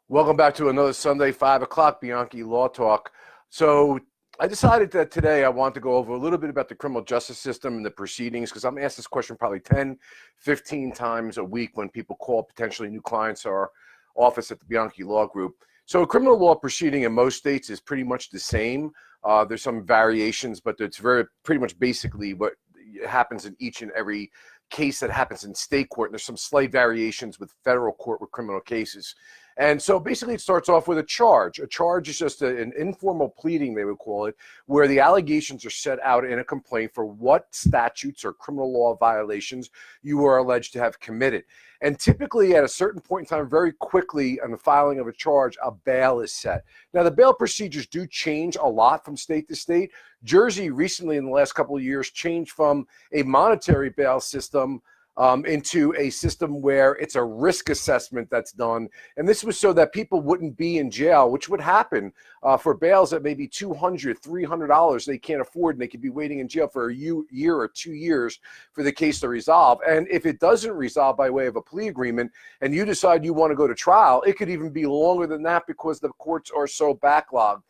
Welcome back to another Sunday, 5 o'clock, Bianchi Law Talk. So I decided that today I want to go over a little bit about the criminal justice system and the proceedings, because I'm asked this question probably 10, 15 times a week when people call potentially new clients to our office at the Bianchi Law Group. So a criminal law proceeding in most states is pretty much the same. There's some variations, but it's pretty much basically what happens in each and every case that happens in state court. And there's some slight variations with federal court with criminal cases. And so basically it starts off with a charge. A charge is just an informal pleading, they would call it, where the allegations are set out in a complaint for what statutes or criminal law violations you are alleged to have committed. And typically at a certain point in time, very quickly on the filing of a charge, a bail is set. Now the bail procedures do change a lot from state to state. Jersey recently in the last couple of years changed from a monetary bail system into a system where it's a risk assessment that's done. And this was so that people wouldn't be in jail, which would happen for bails at maybe $200, $300 they can't afford, and they could be waiting in jail for a year or 2 years for the case to resolve. And if it doesn't resolve by way of a plea agreement and you decide you want to go to trial, it could even be longer than that because the courts are so backlogged.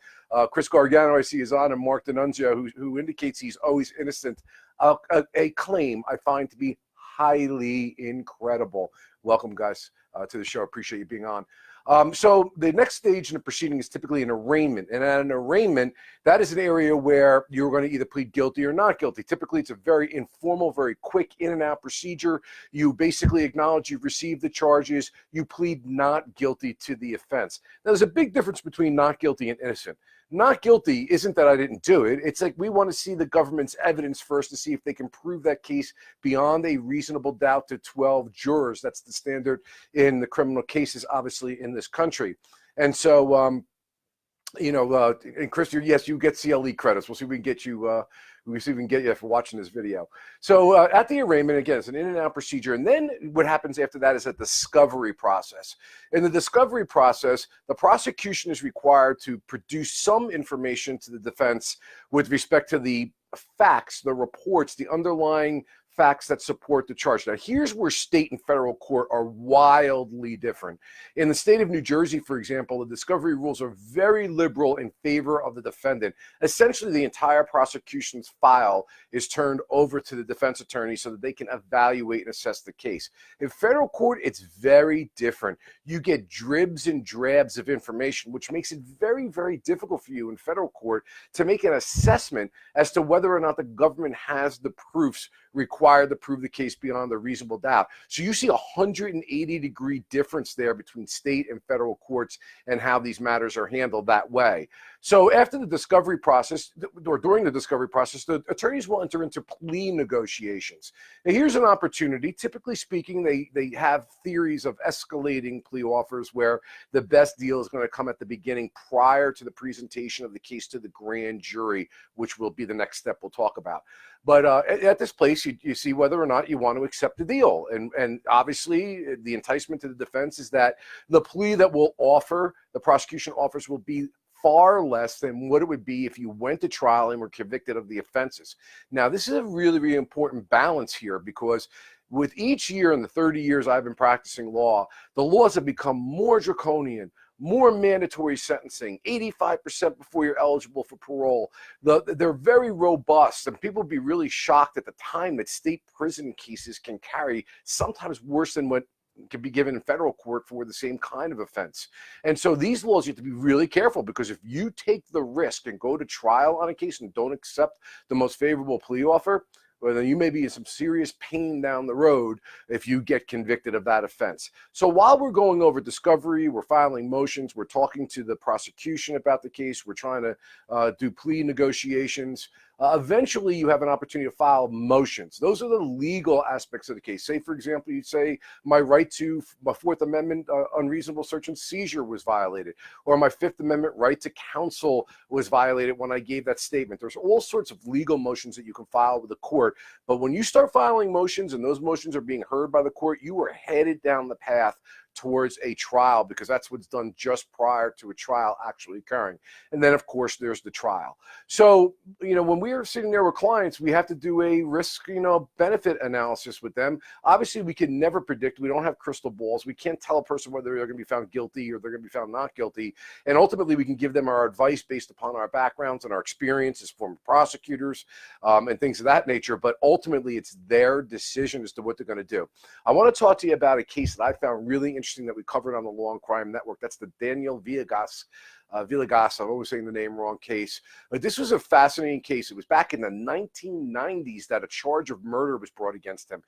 Chris Gargano, I see, is on, and Mark D'Annunzio, who indicates he's always innocent. A claim I find to be highly incredible. Welcome, guys, to the show. Appreciate you being on. So the next stage in the proceeding is typically an arraignment. And at an arraignment, that is an area where you're going to either plead guilty or not guilty. Typically, it's a very informal, very quick in and out procedure. You basically acknowledge you've received the charges. You plead not guilty to the offense. Now, there's a big difference between not guilty and innocent. Not guilty isn't that I didn't do it. It's like we want to see the government's evidence first to see if they can prove that case beyond a reasonable doubt to 12 jurors. That's the standard in the criminal cases, obviously, in this country. And so, and Chris, yes, you get CLE credits. We'll see if we can get you. We'll see if we can get you for watching this video. So at the arraignment, again, it's an in and out procedure. And then what happens after that is a discovery process. In the discovery process, the prosecution is required to produce some information to the defense with respect to the facts, the reports, the underlying facts that support the charge. Now, here's where state and federal court are wildly different. In the state of New Jersey, for example, the discovery rules are very liberal in favor of the defendant. Essentially, the entire prosecution's file is turned over to the defense attorney so that they can evaluate and assess the case. In federal court, it's very different. You get dribs and drabs of information, which makes it very, very difficult for you in federal court to make an assessment as to whether or not the government has the proofs required to prove the case beyond a reasonable doubt. So you see a 180-degree difference there between state and federal courts and how these matters are handled that way. So after the discovery process, or during the discovery process, the attorneys will enter into plea negotiations. Now here's an opportunity. Typically speaking, they have theories of escalating plea offers where the best deal is going to come at the beginning prior to the presentation of the case to the grand jury, which will be the next step we'll talk about. But at this place, you see whether or not you want to accept the deal. And obviously, the enticement to the defense is that the plea that the prosecution offers will be far less than what it would be if you went to trial and were convicted of the offenses. Now, this is a really, really important balance here, because with each year in the 30 years I've been practicing law, the laws have become more draconian, more mandatory sentencing, 85% before you're eligible for parole. They're very robust, and people would be really shocked at the time that state prison cases can carry, sometimes worse than what can be given in federal court for the same kind of offense. And so these laws, you have to be really careful, because if you take the risk and go to trial on a case and don't accept the most favorable plea offer, well, then you may be in some serious pain down the road if you get convicted of that offense. So while we're going over discovery, we're filing motions, we're talking to the prosecution about the case, we're trying to do plea negotiations, eventually you have an opportunity to file motions. Those are the legal aspects of the case. Say, for example, you say my right to my Fourth Amendment unreasonable search and seizure was violated, or my Fifth Amendment right to counsel was violated when I gave that statement. There's all sorts of legal motions that you can file with the court. But when you start filing motions and those motions are being heard by the court, you are headed down the path towards a trial, because that's what's done just prior to a trial actually occurring. And then, of course, there's the trial. So, when we are sitting there with clients, we have to do a risk, benefit analysis with them. Obviously, we can never predict. We don't have crystal balls. We can't tell a person whether they're going to be found guilty or they're going to be found not guilty. And ultimately, we can give them our advice based upon our backgrounds and our experience as former prosecutors and things of that nature. But ultimately, it's their decision as to what they're going to do. I want to talk to you about a case that I found really interesting that we covered on the Law and Crime Network. That's the Daniel Villegas, I'm always saying the name wrong, case. But this was a fascinating case. It was back in the 1990s that a charge of murder was brought against him.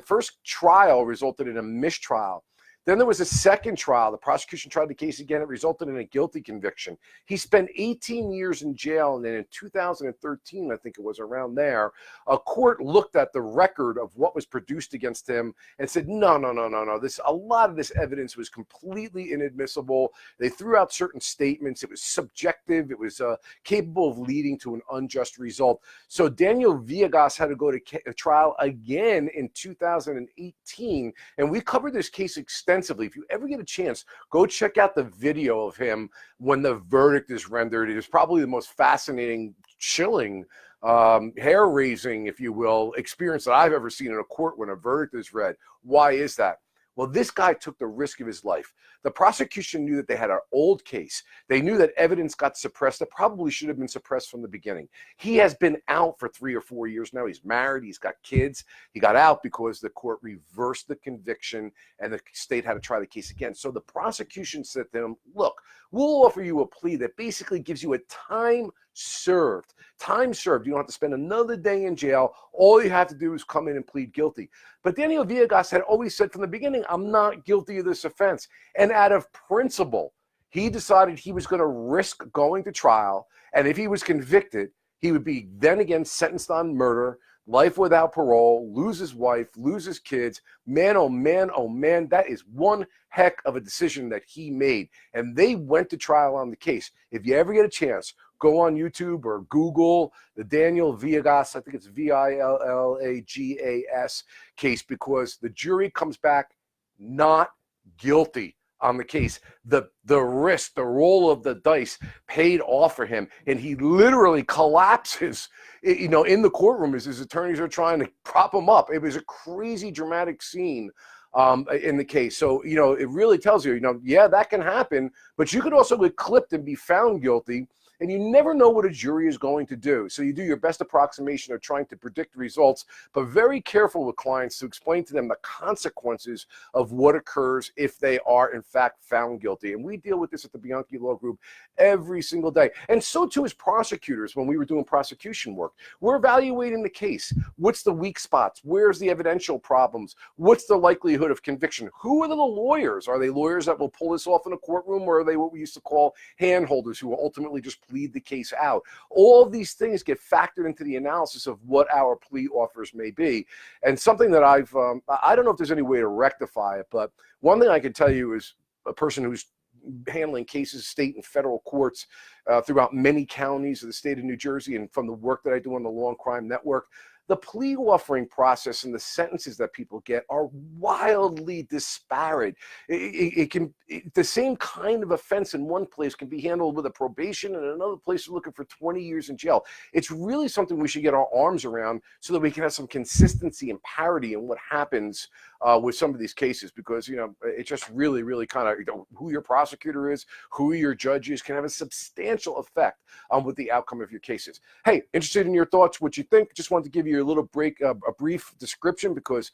First trial resulted in a mistrial. Then there was a second trial. The prosecution tried the case again. It resulted in a guilty conviction. He spent 18 years in jail, and then in 2013, I think it was around there, a court looked at the record of what was produced against him and said, no. A lot of this evidence was completely inadmissible. They threw out certain statements. It was subjective. It was capable of leading to an unjust result. So Daniel Villegas had to go to trial again in 2018, and we covered this case extensively. If you ever get a chance, go check out the video of him when the verdict is rendered. It is probably the most fascinating, chilling, hair-raising, if you will, experience that I've ever seen in a court when a verdict is read. Why is that? Well, this guy took the risk of his life. The prosecution knew that they had an old case. They knew that evidence got suppressed that probably should have been suppressed from the beginning. He has been out for 3 or 4 years now. He's married. He's got kids. He got out because the court reversed the conviction and the state had to try the case again. So the prosecution said to him, look, we'll offer you a plea that basically gives you a time served. Time served. You don't have to spend another day in jail. All you have to do is come in and plead guilty. But Daniel Villegas had always said from the beginning, I'm not guilty of this offense. And out of principle, he decided he was going to risk going to trial. And if he was convicted, he would be then again sentenced on murder, life without parole, lose his wife, lose his kids. Man, oh man, that is one heck of a decision that he made. And they went to trial on the case. If you ever get a chance, go on YouTube or Google the Daniel Villegas, I think it's Villagas case, because the jury comes back not guilty on the case. The risk, the roll of the dice paid off for him, and he literally collapses, in the courtroom as his attorneys are trying to prop him up. It was a crazy dramatic scene in the case. So, it really tells you, yeah, that can happen, but you could also get clipped and be found guilty. And you never know what a jury is going to do. So you do your best approximation of trying to predict results, but very careful with clients to explain to them the consequences of what occurs if they are, in fact, found guilty. And we deal with this at the Bianchi Law Group every single day. And so too as prosecutors when we were doing prosecution work. We're evaluating the case. What's the weak spots? Where's the evidential problems? What's the likelihood of conviction? Who are the lawyers? Are they lawyers that will pull this off in a courtroom, or are they what we used to call handholders who will ultimately just plead the case out? All of these things get factored into the analysis of what our plea offers may be. And something that I don't know if there's any way to rectify it, but one thing I can tell you is a person who's handling cases, state and federal courts throughout many counties of the state of New Jersey, and from the work that I do on the Law and Crime Network, the plea offering process and the sentences that people get are wildly disparate. The same kind of offense in one place can be handled with a probation, and another place is looking for 20 years in jail. It's really something we should get our arms around so that we can have some consistency and parity in what happens with some of these cases, because it just really kind of, who your prosecutor is, who your judge is, can have a substantial effect on what the outcome of your case is. Hey, interested in your thoughts, what you think? Just wanted to give you a little break, a brief description, because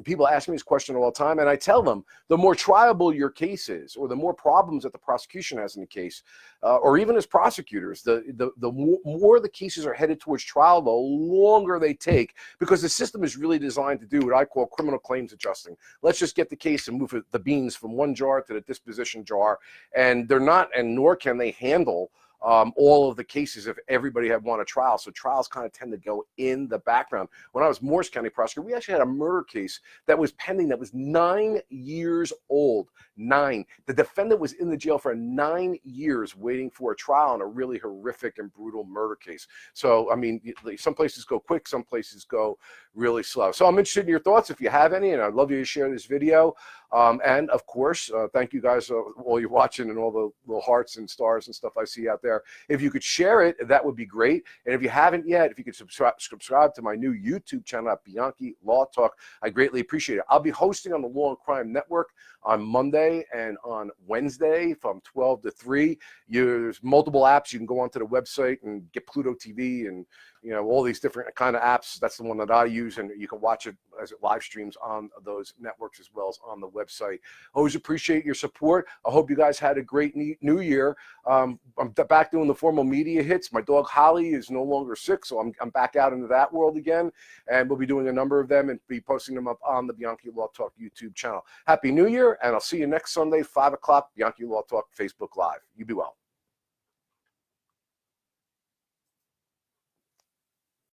people ask me this question all the time, and I tell them the more triable your case is, or the more problems that the prosecution has in the case, or even as prosecutors, the more the cases are headed towards trial, the longer they take, because the system is really designed to do what I call criminal claims adjusting. Let's just get the case and move the beans from one jar to the disposition jar, and they're not, and nor can they handle all of the cases if everybody had won a trial. So trials kind of tend to go in the background. When I was Morris County prosecutor, we actually had a murder case that was pending that was 9 years old. 9. The defendant was in the jail for 9 years waiting for a trial on a really horrific and brutal murder case. So, I mean, some places go quick, some places go really slow. So I'm interested in your thoughts if you have any, and I'd love you to share this video. And of course, thank you guys, all you watching and all the little hearts and stars and stuff I see out there. If you could share it, that would be great. And if you haven't yet, if you could subscribe to my new YouTube channel at Bianchi Law Talk, I greatly appreciate it. I'll be hosting on the Law and Crime Network on Monday and on Wednesday from 12 to 3. There's multiple apps. You can go onto the website and get Pluto TV and, you know, all these different kind of apps. That's the one that I use, and you can watch it as it live streams on those networks as well as on the website. Always appreciate your support. I hope you guys had a great new year. I'm back doing the formal media hits. My dog Holly is no longer sick, so I'm back out into that world again, and we'll be doing a number of them and be posting them up on the Bianchi Law Talk YouTube channel. Happy New Year, and I'll see you next Sunday, 5 o'clock, Bianchi Law Talk Facebook Live. You be well.